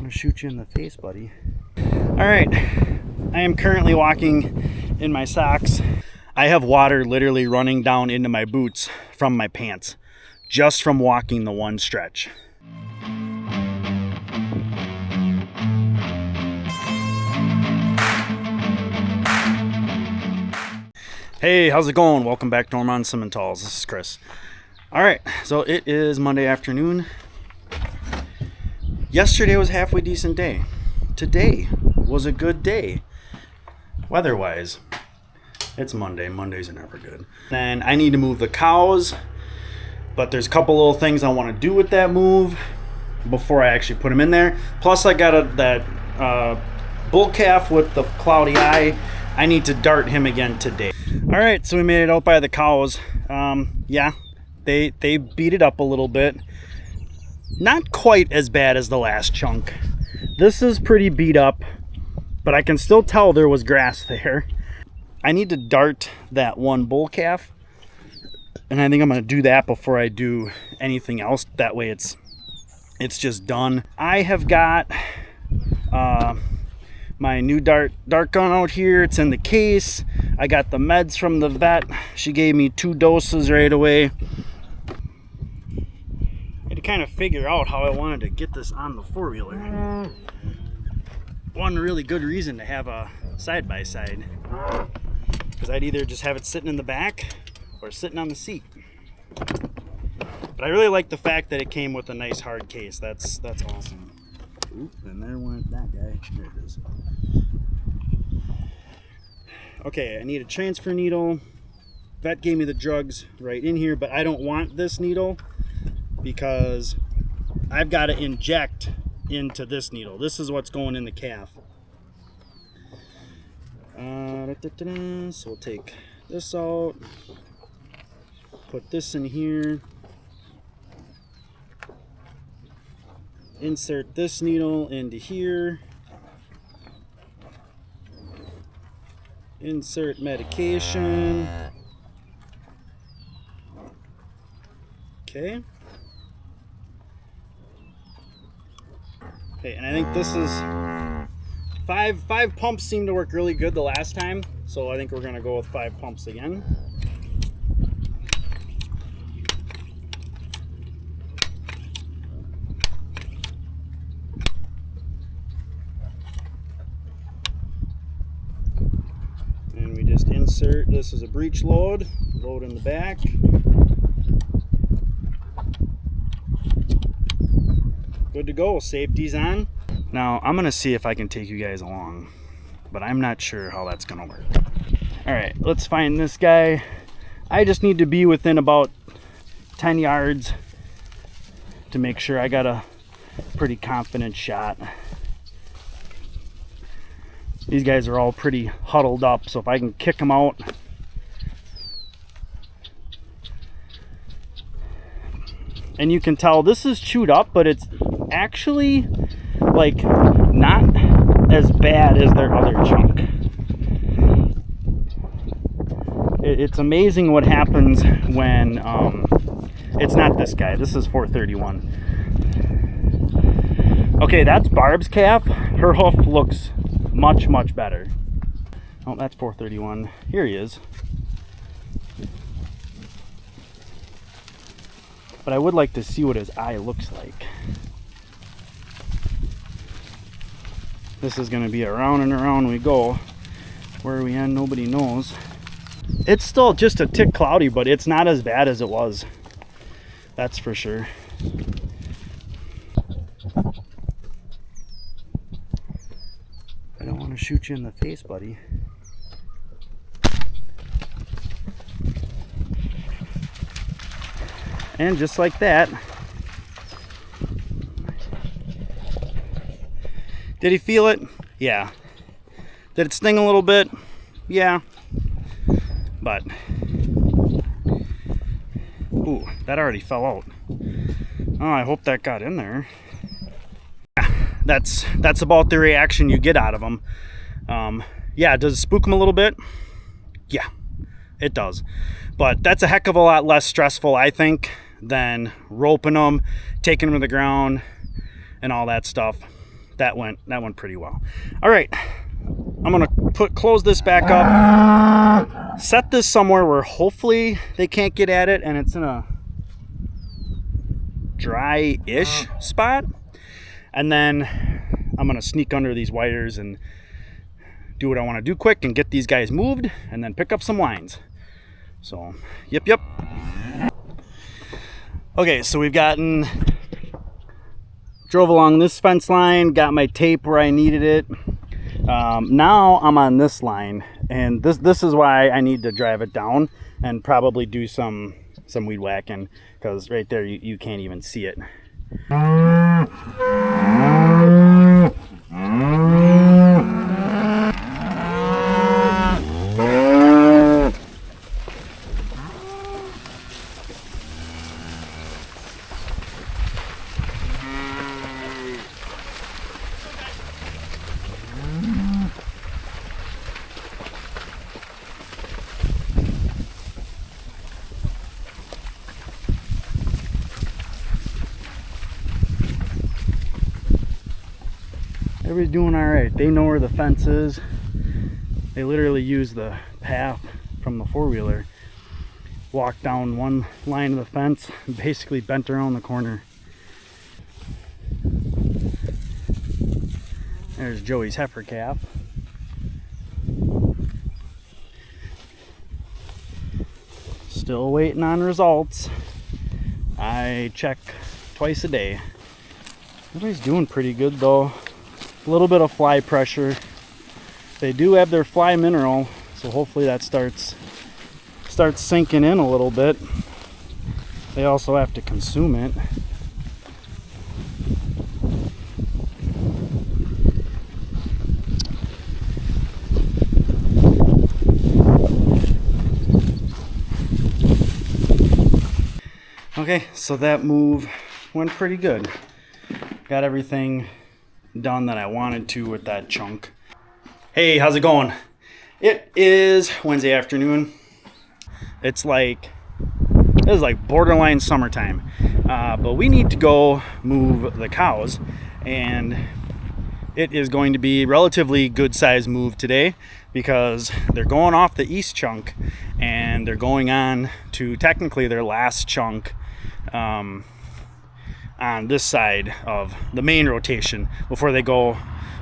want to shoot you in the face, buddy. All right, I am currently walking in my socks. I have water literally running down into my boots from my pants, just from walking the one stretch. Hey, how's it going? Welcome back to Ohrmundt Simmentals. This is Chris. All right, so it is Monday afternoon. Yesterday was a halfway decent day. Today was a good day, weather-wise. It's Monday. Mondays are never good. Then I need to move the cows, but there's a couple little things I want to do with that move before I actually put them in there. Plus, I got that bull calf with the cloudy eye. I need to dart him again today. All right, so we made it out by the cows. Yeah, they beat it up a little bit. Not quite as bad as the last chunk. This is pretty beat up, but I can still tell there was grass there. I need to dart that one bull calf, and I think I'm gonna do that before I do anything else. That way it's just done. I have got my new dart gun out here. It's in the case. I got the meds from the vet. She gave me 2 doses right away. I had to kind of figure out how I wanted to get this on the four-wheeler. One really good reason to have a side-by-side, because I'd either just have it sitting in the back or sitting on the seat. But I really like the fact that it came with a nice hard case. That's awesome. Oop, and there went that guy. There it is. Okay, I need a transfer needle. Vet gave me the drugs right in here, but I don't want this needle because I've got to inject into this needle. This is what's going in the calf. So we'll take this out, put this in here, insert this needle into here, insert medication. Okay, and I think this is five pumps seemed to work really good the last time, so I think we're gonna go with 5 pumps again. And we just insert, this is a breech load in the back. Good to go, safety's on. Now, I'm gonna see if I can take you guys along, but I'm not sure how that's gonna work. All right, let's find this guy. I just need to be within about 10 yards to make sure I got a pretty confident shot. These guys are all pretty huddled up, so if I can kick them out. And you can tell this is chewed up, but it's actually like not as bad as their other chunk. It's amazing what happens when it's not this guy. This is 431. Okay, that's Barb's calf. Her hoof looks much better. Oh, that's 431. Here he is. But I would like to see what his eye looks like. This is going to be around and around we go. Where we end, nobody knows. It's still just a tick cloudy, but it's not as bad as it was. That's for sure. I don't want to shoot you in the face, buddy. And just like that. Did he feel it? Yeah. Did it sting a little bit? Yeah. But, ooh, that already fell out. Oh, I hope that got in there. Yeah, that's about the reaction you get out of them. Yeah, does it spook them a little bit? Yeah, it does. But that's a heck of a lot less stressful, I think, than roping them, taking them to the ground, and all that stuff. that went pretty well. All right, I'm gonna close this back up, set this somewhere where hopefully they can't get at it, and it's in a dry-ish spot. And then I'm gonna sneak under these wires and do what I want to do quick and get these guys moved, and then pick up some lines. So, yep. Okay, so we've drove along this fence line, got my tape where I needed it. Now I'm on this line, and this is why I need to drive it down and probably do some weed whacking, because right there you can't even see it. Everybody's doing all right. They know where the fence is. They literally use the path from the four-wheeler, walked down one line of the fence, and basically bent around the corner. There's Joey's heifer calf. Still waiting on results. I check twice a day. Everybody's doing pretty good though. A little bit of fly pressure. They do have their fly mineral, so hopefully that starts sinking in a little bit. They also have to consume it. Okay, so that move went pretty good. Got everything done that I wanted to with that chunk. Hey, how's it going? It is Wednesday afternoon. It's like borderline summertime, but we need to go move the cows, and it is going to be a relatively good size move today because they're going off the east chunk and they're going on to technically their last chunk on this side of the main rotation before they go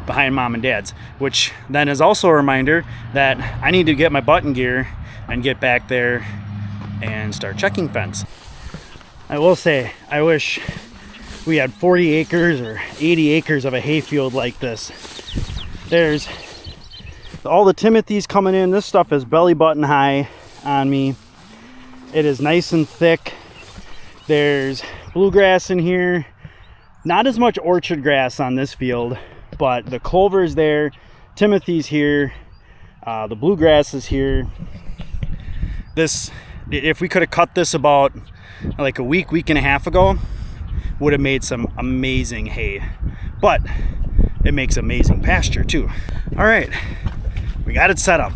behind mom and dad's, which then is also a reminder that I need to get my button gear and get back there and start checking fence. I will say, I wish we had 40 acres or 80 acres of a hayfield like this. There's all the timothy's coming in. This stuff is belly button high on me. It is nice and thick. There's bluegrass in here. Not as much orchard grass on this field, but the clover's there, timothy's here, the bluegrass is here. This, if we could have cut this about like a week and a half ago, would have made some amazing hay, but it makes amazing pasture too. All right, we got it set up.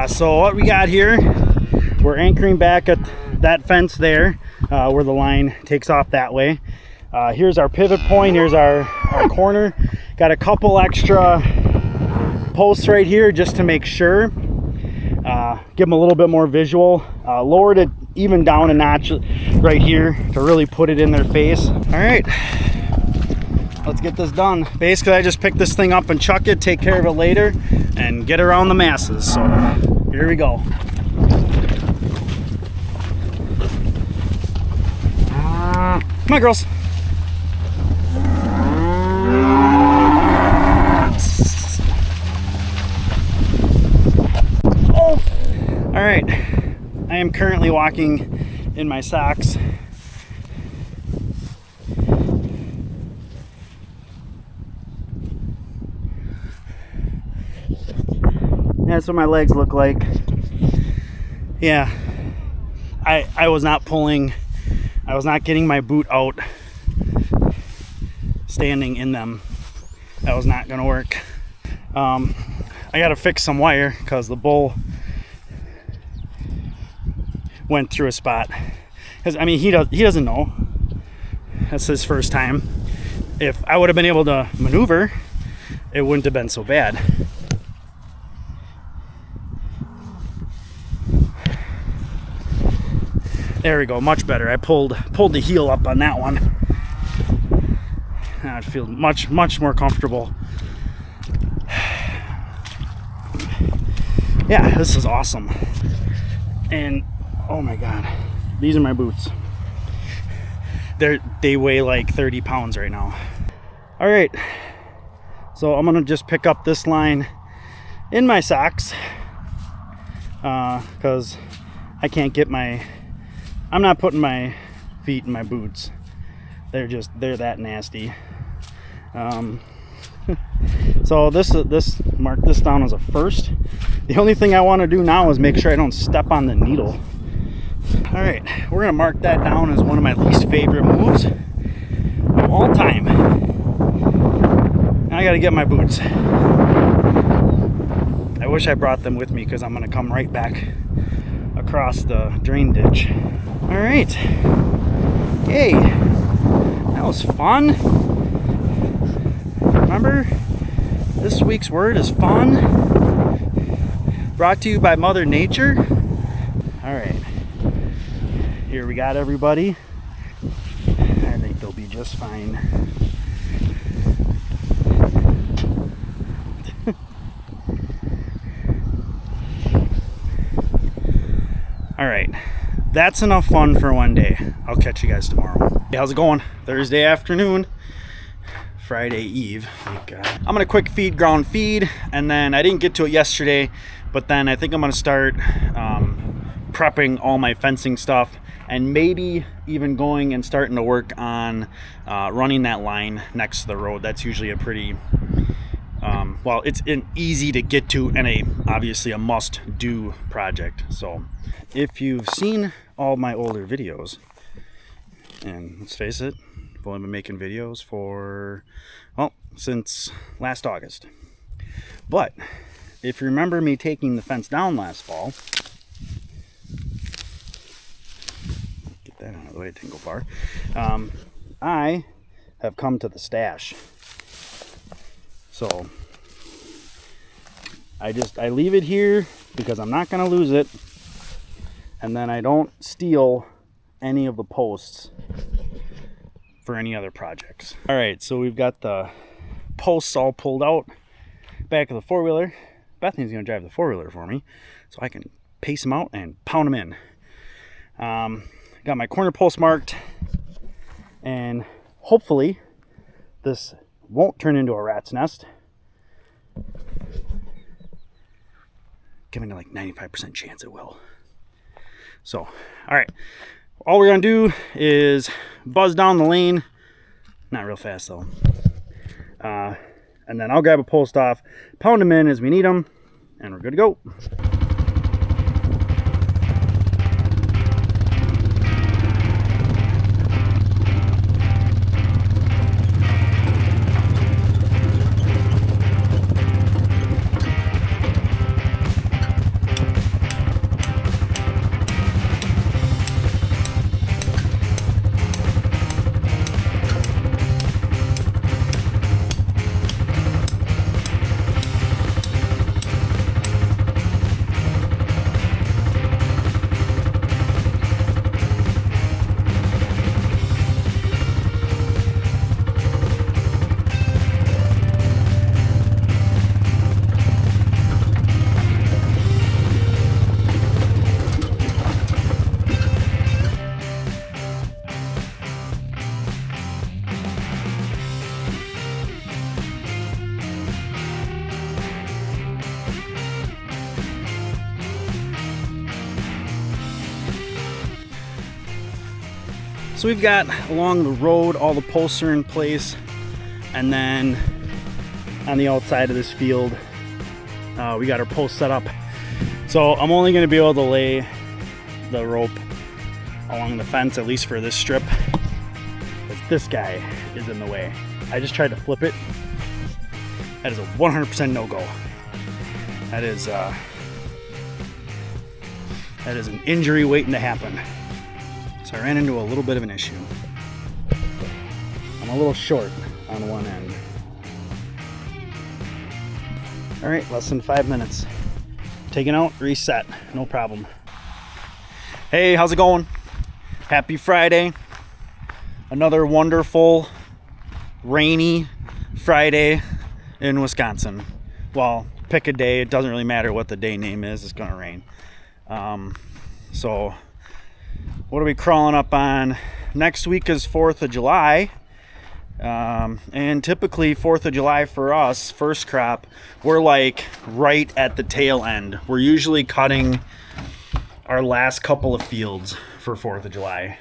So what we got here, we're anchoring back at that fence there, where the line takes off that way. Here's our pivot point, here's our corner. Got a couple extra posts right here just to make sure. Give them a little bit more visual. Lowered it even down a notch right here to really put it in their face. All right, let's get this done. Basically, I just pick this thing up and chuck it, take care of it later, and get around the masses. So here we go. Come on, girls. Oh! All right, I am currently walking in my socks. That's what my legs look like. Yeah, I was not pulling. I was not getting my boot out standing in them. That was not gonna work. I gotta fix some wire because the bull went through a spot. Because I mean, he doesn't know. That's his first time. if I would have been able to maneuver, it wouldn't have been so bad. There we go, much better. I pulled the heel up on that one. Now I feel much more comfortable. Yeah, this is awesome. And oh my god, these are my boots. They weigh like 30 pounds right now. All right, so I'm gonna just pick up this line in my socks because I can't get I'm not putting my feet in my boots. They're that nasty. So this mark this down as a first. The only thing I want to do now is make sure I don't step on the needle. All right, we're gonna mark that down as one of my least favorite moves of all time. Now I gotta get my boots. I wish I brought them with me because I'm gonna come right back across the drain ditch. All right, hey, that was fun. Remember, this week's word is fun. Brought to you by Mother Nature. All right, here we got everybody. I think they'll be just fine. All right, that's enough fun for one day. I'll catch you guys tomorrow. Hey, how's it going? Thursday afternoon, Friday Eve. Thank God. I'm gonna quick feed ground feed, and then I didn't get to it yesterday, but then I think I'm gonna start prepping all my fencing stuff, and maybe even going and starting to work on running that line next to the road. That's usually a pretty well, it's an easy to get to and obviously a must-do project. So if you've seen all my older videos, and let's face it, I've only been making videos for, well, since last August. But if you remember me taking the fence down last fall, get that out of the way, it didn't go far. I have come to the stash. So I leave it here because I'm not going to lose it, and then I don't steal any of the posts for any other projects. All right, so we've got the posts all pulled out back of the four-wheeler. Bethany's going to drive the four-wheeler for me so I can pace them out and pound them in. Got my corner post marked, and hopefully this won't turn into a rat's nest. Giving it like 95% chance it will. So, all right. All we're going to do is buzz down the lane. Not real fast though. And then I'll grab a post off, pound them in as we need them, and we're good to go. So we've got along the road, all the posts are in place, and then on the outside of this field, we got our posts set up. So I'm only going to be able to lay the rope along the fence, at least for this strip, because this guy is in the way. I just tried to flip it. That is a 100% no-go. That is an injury waiting to happen. So I ran into a little bit of an issue. I'm a little short on one end. All right, less than 5 minutes. Taking out, reset, no problem. Hey, how's it going? Happy Friday. Another wonderful, rainy Friday in Wisconsin. Well, pick a day. It doesn't really matter what the day name is. It's going to rain. So what are we crawling up on? Next week is 4th of July. And typically 4th of July for us, first crop, we're like right at the tail end. We're usually cutting our last couple of fields for 4th of July.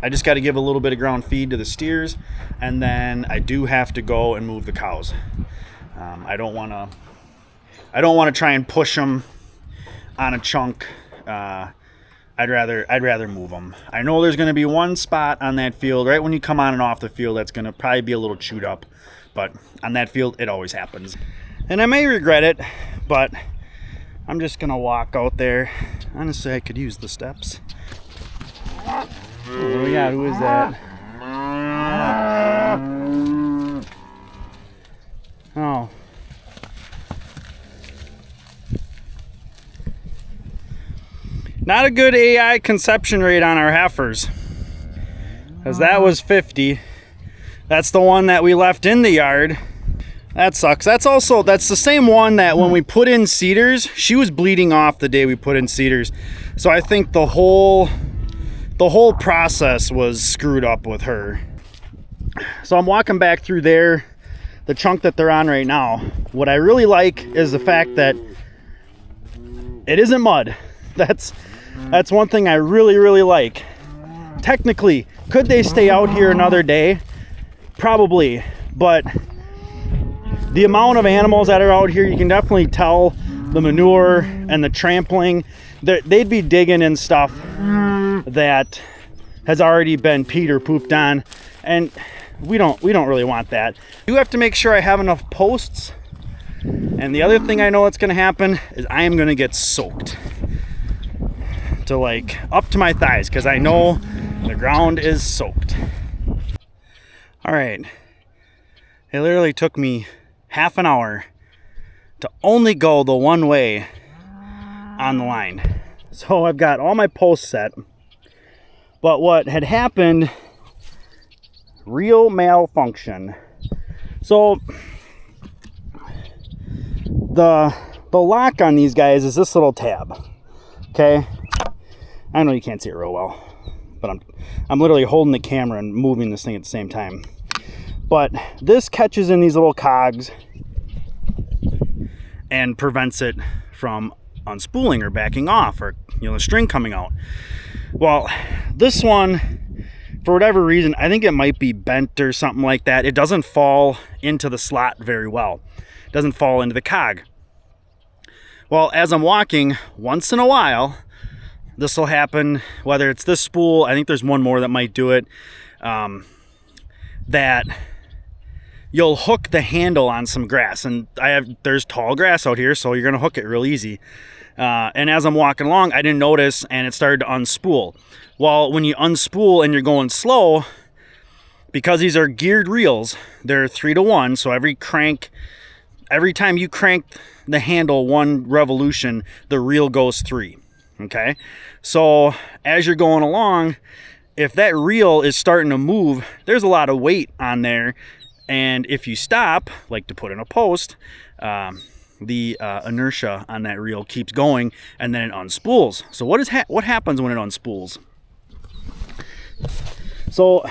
I just got to give a little bit of ground feed to the steers, and then I do have to go and move the cows. I don't want to try and push them on a chunk. I'd rather move them. I know there's going to be one spot on that field right when you come on and off the field that's going to probably be a little chewed up, but on that field it always happens. And I may regret it, but I'm just going to walk out there. Honestly, I could use the steps. Oh, what do we got? Who is that? Oh. Not a good AI conception rate on our heifers, because that was 50. That's the one that we left in the yard. That sucks. That's the same one that when we put in cedars, she was bleeding off the day we put in cedars. So I think the whole process was screwed up with her. So I'm walking back through there, the chunk that they're on right now. What I really like is the fact that it isn't mud. That's one thing I really, really like. Technically, could they stay out here another day? Probably, but the amount of animals that are out here, you can definitely tell the manure and the trampling. They'd be digging in stuff that has already been peed or pooped on, and we don't really want that. You have to make sure I have enough posts, and the other thing I know that's going to happen is I am going to get soaked to like up to my thighs, because I know the ground is soaked. All right, it literally took me half an hour to only go the one way on the line. So I've got all my posts set, but what had happened, real malfunction. So the lock on these guys is this little tab. Okay, I know you can't see it real well, but I'm literally holding the camera and moving this thing at the same time. But this catches in these little cogs and prevents it from unspooling or backing off, or the string coming out. Well, this one, for whatever reason, I think it might be bent or something like that. It doesn't fall into the slot very well. It doesn't fall into the cog. Well, as I'm walking, once in a while, this will happen, whether it's this spool, I think there's one more that might do it, that you'll hook the handle on some grass, and there's tall grass out here, so you're gonna hook it real easy. And as I'm walking along, I didn't notice, and it started to unspool. Well, when you unspool and you're going slow, because these are geared reels, they're 3-to-1, so every time you crank the handle one revolution, the reel goes 3. Okay, so as you're going along, if that reel is starting to move, there's a lot of weight on there, and if you stop, like to put in a post, the inertia on that reel keeps going, and then it unspools. So what happens when it unspools? So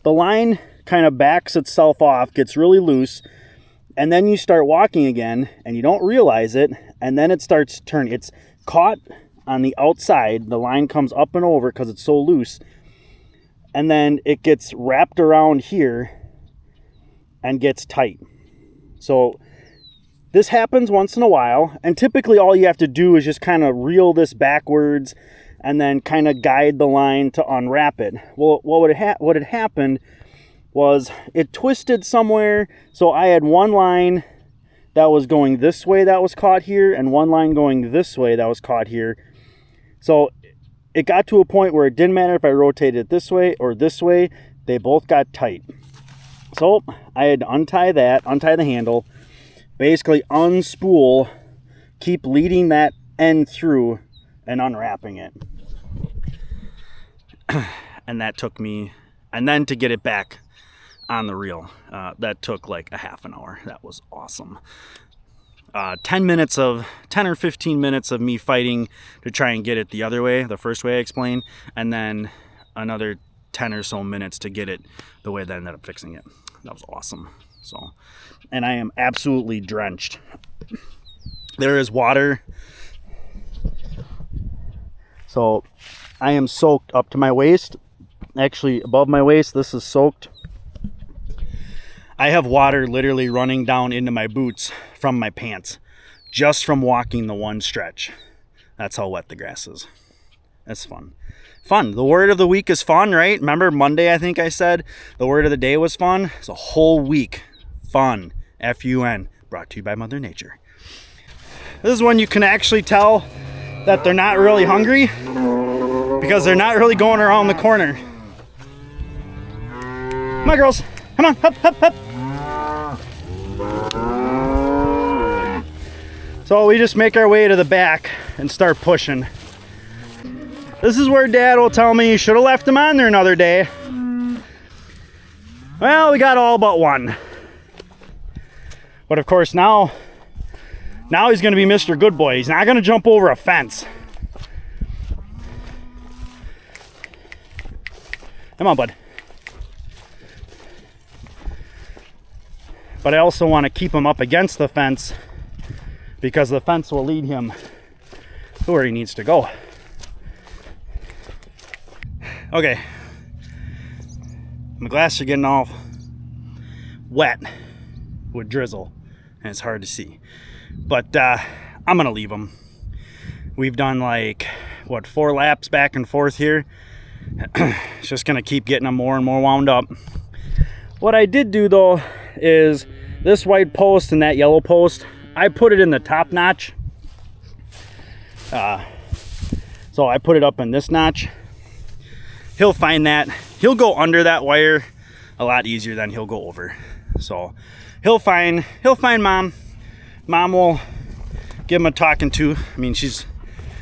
the line kind of backs itself off, gets really loose, and then you start walking again, and you don't realize it, and then it starts turning. It's caught on the outside, the line comes up and over because it's so loose, and then it gets wrapped around here and gets tight. So this happens once in a while, and typically all you have to do is just kind of reel this backwards and then kind of guide the line to unwrap it. Well, what had happened was it twisted somewhere, so I had one line that was going this way that was caught here, and one line going this way that was caught here. So it got to a point where it didn't matter if I rotated it this way or this way, they both got tight. So I had to untie the handle, basically unspool, keep leading that end through and unwrapping it. And that took me, and then to get it back on the reel, that took like a half an hour. That was awesome. 10 or 15 minutes of me fighting to try and get it the other way, the first way I explained, and then another 10 or so minutes to get it the way that I ended up fixing it. That was awesome. So, and I am absolutely drenched. There is water. So I am soaked up to my waist. Actually, above my waist, this is soaked. I have water literally running down into my boots from my pants, just from walking the one stretch. That's how wet the grass is. That's fun. Fun. The word of the week is fun, right? Remember Monday, I think I said the word of the day was fun. It's a whole week. Fun. F-U-N. Brought to you by Mother Nature. This is when you can actually tell that they're not really hungry because they're not really going around the corner. Come on, girls. Come on. Hup, hup, hup. So we just make our way to the back and start pushing. This is where Dad will tell me you should have left him on there another day. Well, we got all but one. But of course now he's going to be Mr. Good Boy. He's not going to jump over a fence. Come on, bud. But I also want to keep him up against the fence because the fence will lead him to where he needs to go. Okay. My glasses are getting all wet with drizzle and it's hard to see. But I'm going to leave them. We've done like, 4 laps back and forth here. It's just going to keep getting them more and more wound up. What I did do though is this white post and that yellow post, I put it in the top notch. So I put it up in this notch. He'll find that. He'll go under that wire a lot easier than he'll go over. So he'll find Mom. Mom will give him a talking to. I mean, she's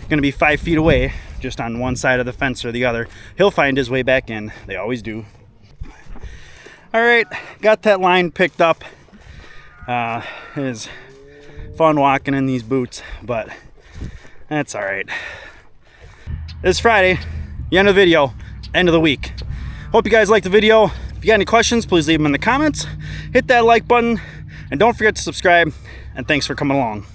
gonna be 5 feet away, just on one side of the fence or the other. He'll find his way back in. They always do. All right, got that line picked up. It is fun walking in these boots, but that's all right. It's Friday, the end of the video, end of the week. Hope you guys liked the video. If you got any questions, please leave them in the comments. Hit that like button, and don't forget to subscribe, and thanks for coming along.